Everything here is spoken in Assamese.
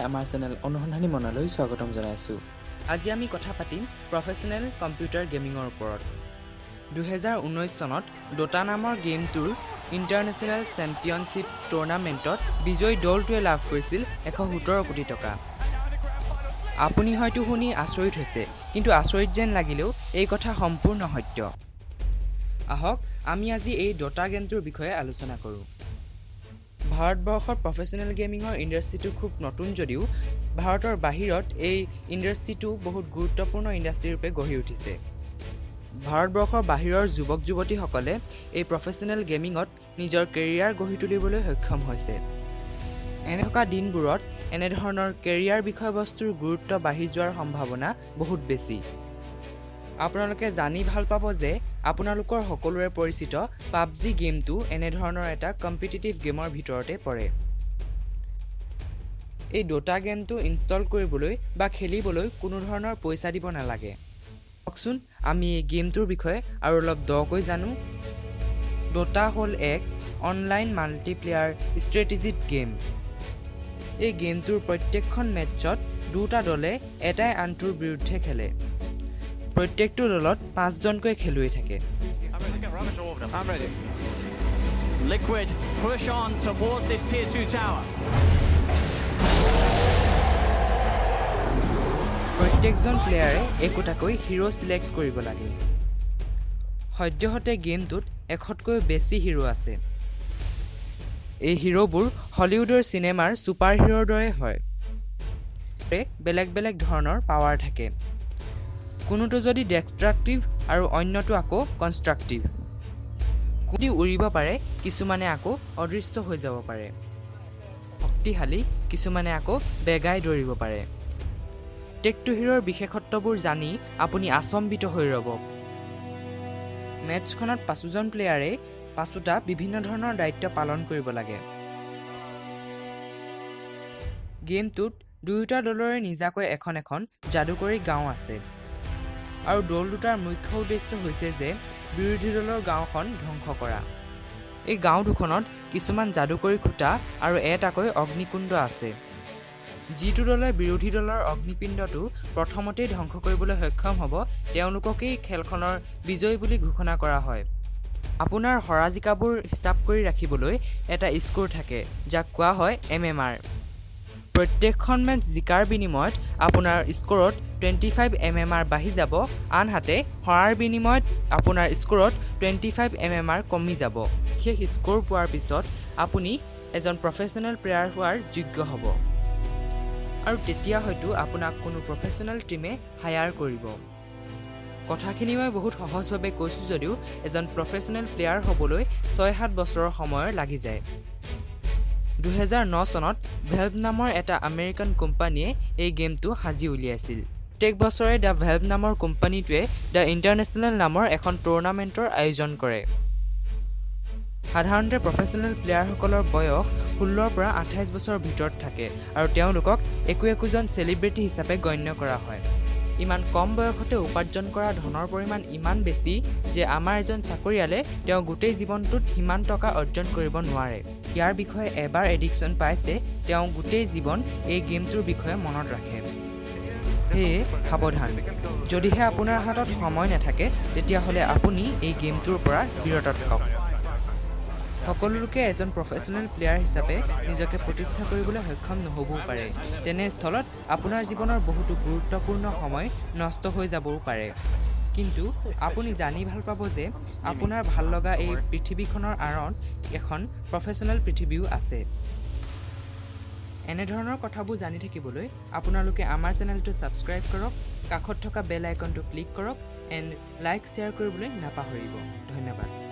আমাৰ চেনেল অনুসন্ধানী মনলৈ স্বাগতম জনাইছোঁ। আজি আমি কথা পাতিম প্ৰফেশ্যনেল কম্পিউটাৰ গেমিঙৰ ওপৰত। 2019 চনত ডটা নামৰ গেমটোৰ ইণ্টাৰনেশ্যনেল চেম্পিয়নশ্বিপ টুৰ্ণামেণ্টত বিজয়ী দলটোৱে লাভ কৰিছিল 117 কোটি টকা। আপুনি হয়তো শুনি আচৰিত হৈছে, কিন্তু আচৰিত যেন লাগিলেও এই কথা সম্পূৰ্ণ সত্য। আহক আমি আজি এই ডটা গেমটোৰ বিষয়ে আলোচনা কৰোঁ। ভাৰতবৰ্ষৰ প্ৰফেশ্যনেল গেমিঙৰ ইণ্ডাষ্ট্ৰিটো খুব নতুন যদিও ভাৰতৰ বাহিৰত এই ইণ্ডাষ্ট্ৰিটো বহুত গুৰুত্বপূৰ্ণ ইণ্ডাষ্ট্ৰি ৰূপে গঢ়ি উঠিছে। ভাৰতবৰ্ষৰ বাহিৰৰ যুৱক যুৱতীসকলে এই প্ৰফেশ্যনেল গেমিঙত নিজৰ কেৰিয়াৰ গঢ়ি তুলিবলৈ সক্ষম হৈছে। এনে থকা দিনবোৰত এনেধৰণৰ কেৰিয়াৰ বিষয়বস্তুৰ গুৰুত্ব বাঢ়ি যোৱাৰ সম্ভাৱনা বহুত বেছি। আপোনালোকে জানি ভাল পাব যে আপোনালোকৰ সকলোৰে পৰিচিত পাবজি গেমটো এনেধৰণৰ এটা কম্পিটিটিভ গেমৰ ভিতৰতে পৰে। এই ডটা গেমটো ইনষ্টল কৰিবলৈ বা খেলিবলৈ কোনো ধৰণৰ পইচা দিব নালাগে। কওকচোন আমি এই গেমটোৰ বিষয়ে আৰু অলপ দকৈ জানো। ডটা হ'ল এক অনলাইন মাল্টিপ্লেয়াৰ ষ্ট্ৰেটেজিক গেম। এই গেমটোৰ প্ৰত্যেকখন মেটছত দুটা দলে এটাই আনটোৰ বিৰুদ্ধে খেলে। প্ৰত্যেকটো দলত 5জনকৈ খেলুৱৈ থাকে। I'm ready. Liquid, push on towards this tier 2 tower. প্ৰত্যেকজন প্লেয়াৰে একোটাকৈ হিৰো চিলেক্ট কৰিব লাগে। সদ্যহতে গেমটোত 100তকৈ বেছি হিৰো আছে। এই হিৰোবোৰ হলিউডৰ চিনেমাৰ ছুপাৰ হিৰোৰ দৰে হয়। বেলেগ বেলেগ ধৰণৰ পাৱাৰ থাকে। কোনোটো যদি ডেষ্ট্ৰাকটিভ আৰু অন্যটো আকৌ কনষ্ট্ৰাকটিভ। কোনোটি উৰিব পাৰে, কিছুমানে আকৌ অদৃশ্য হৈ যাব পাৰে। শক্তিশালী, কিছুমানে আকৌ বেগাই দৌৰিব পাৰে। প্ৰত্যেকটো হিৰোৰ বিশেষত্ববোৰ জানি আপুনি আচম্বিত হৈ ৰ'ব। মেটছখনত 5জন প্লেয়াৰে 5টা বিভিন্ন ধৰণৰ দায়িত্ব পালন কৰিব লাগে। গেমটোত দুয়োটা দলৰে নিজাকৈ এখন এখন যাদুকৰী গাঁও আছে। আৰু দল দুটাৰ মুখ্য উদ্দেশ্য হৈছে যে বিৰোধী দলৰ গাঁওখন ধ্বংস কৰা। এই গাঁও দুখনত কিছুমান যাদুকৰী খুঁটা আৰু এটাকৈ অগ্নিকুণ্ড আছে। যিটো দলে বিৰোধী দলৰ অগ্নিপিণ্ডটো প্ৰথমতেই ধ্বংস কৰিবলৈ সক্ষম হ'ব, তেওঁলোককেই খেলখনৰ বিজয়ী বুলি ঘোষণা কৰা হয়। আপোনাৰ হৰা জিকাবোৰ হিচাপ কৰি ৰাখিবলৈ এটা স্ক'ৰ থাকে, যাক কোৱা হয় MMR। প্ৰত্যেকখন মেচ জিকাৰ বিনিময়ত আপোনাৰ স্ক'ৰত 25 MMR বাঢ়ি যাব, আনহাতে হৰাৰ বিনিময়ত আপোনাৰ স্ক'ৰত 25 MMR কমি যাব। সেই স্ক'ৰ পোৱাৰ পিছত আপুনি এজন প্ৰফেশ্যনেল প্লেয়াৰ হোৱাৰ যোগ্য হ'ব। আৰু তেতিয়া হয়তো আপোনাক কোনো প্ৰফেশ্যনেল টীমে হায়াৰ কৰিব। কথাখিনি মই বহুত সহজভাৱে কৈছোঁ যদিও এজন প্ৰফেশ্যনেল প্লেয়াৰ হ'বলৈ 6-7 বছৰৰ সময় লাগি যায়। 2009 চনত ভেলভ নামৰ এটা আমেৰিকান কোম্পানীয়ে এই গেমটো সাজি উলিয়াইছিল। প্ৰত্যেক বছৰে দ্য ভেলভ নামৰ কোম্পানীটোৱে দ্য ইণ্টাৰনেশ্যনেল নামৰ এখন টুৰ্ণামেণ্টৰ আয়োজন কৰে। সাধাৰণতে প্ৰফেশ্যনেল প্লেয়াৰসকলৰ বয়স 16ৰ পৰা 28 বছৰৰ ভিতৰত থাকে আৰু তেওঁলোকক একোজন চেলিব্ৰিটি হিচাপে গণ্য কৰা হয়। ইমান কম বয়সতে উপাৰ্জন কৰা ধনৰ পৰিমাণ ইমান বেছি যে আমাৰ এজন চাকৰিয়ালে তেওঁ গোটেই জীৱনটোত সিমান টকা অৰ্জন কৰিব নোৱাৰে। ইয়াৰ বিষয়ে এবাৰ এডিকশ্যন পাইছে, তেওঁ গোটেই জীৱন এই গেমটোৰ বিষয়ে মনত ৰাখে। সেয়ে সাৱধান, যদিহে আপোনাৰ হাতত সময় নাথাকে তেতিয়াহ'লে আপুনি এই গেমটোৰ পৰা বিৰত থাকক। সকলো লোকে এজন প্ৰফেশ্যনেল প্লেয়াৰ হিচাপে নিজকে প্ৰতিষ্ঠা কৰিবলৈ সক্ষম নহ'বও পাৰে। তেনেস্থলত আপোনাৰ জীৱনৰ বহুতো গুৰুত্বপূৰ্ণ সময় নষ্ট হৈ যাবও পাৰে। কিন্তু আপুনি জানি ভাল পাব যে আপোনাৰ ভাল লগা এই পৃথিৱীখনৰ আঁৰত এখন প্ৰফেশ্যনেল পৃথিৱীও আছে। এনেধৰণৰ কথাবোৰ জানি থাকিবলৈ আপোনালোকে আমাৰ চেনেলটো ছাবস্ক্ৰাইব কৰক, কাষত থকা বেল আইকনটো ক্লিক কৰক এণ্ড লাইক শ্বেয়াৰ কৰিবলৈ নাপাহৰিব। ধন্যবাদ।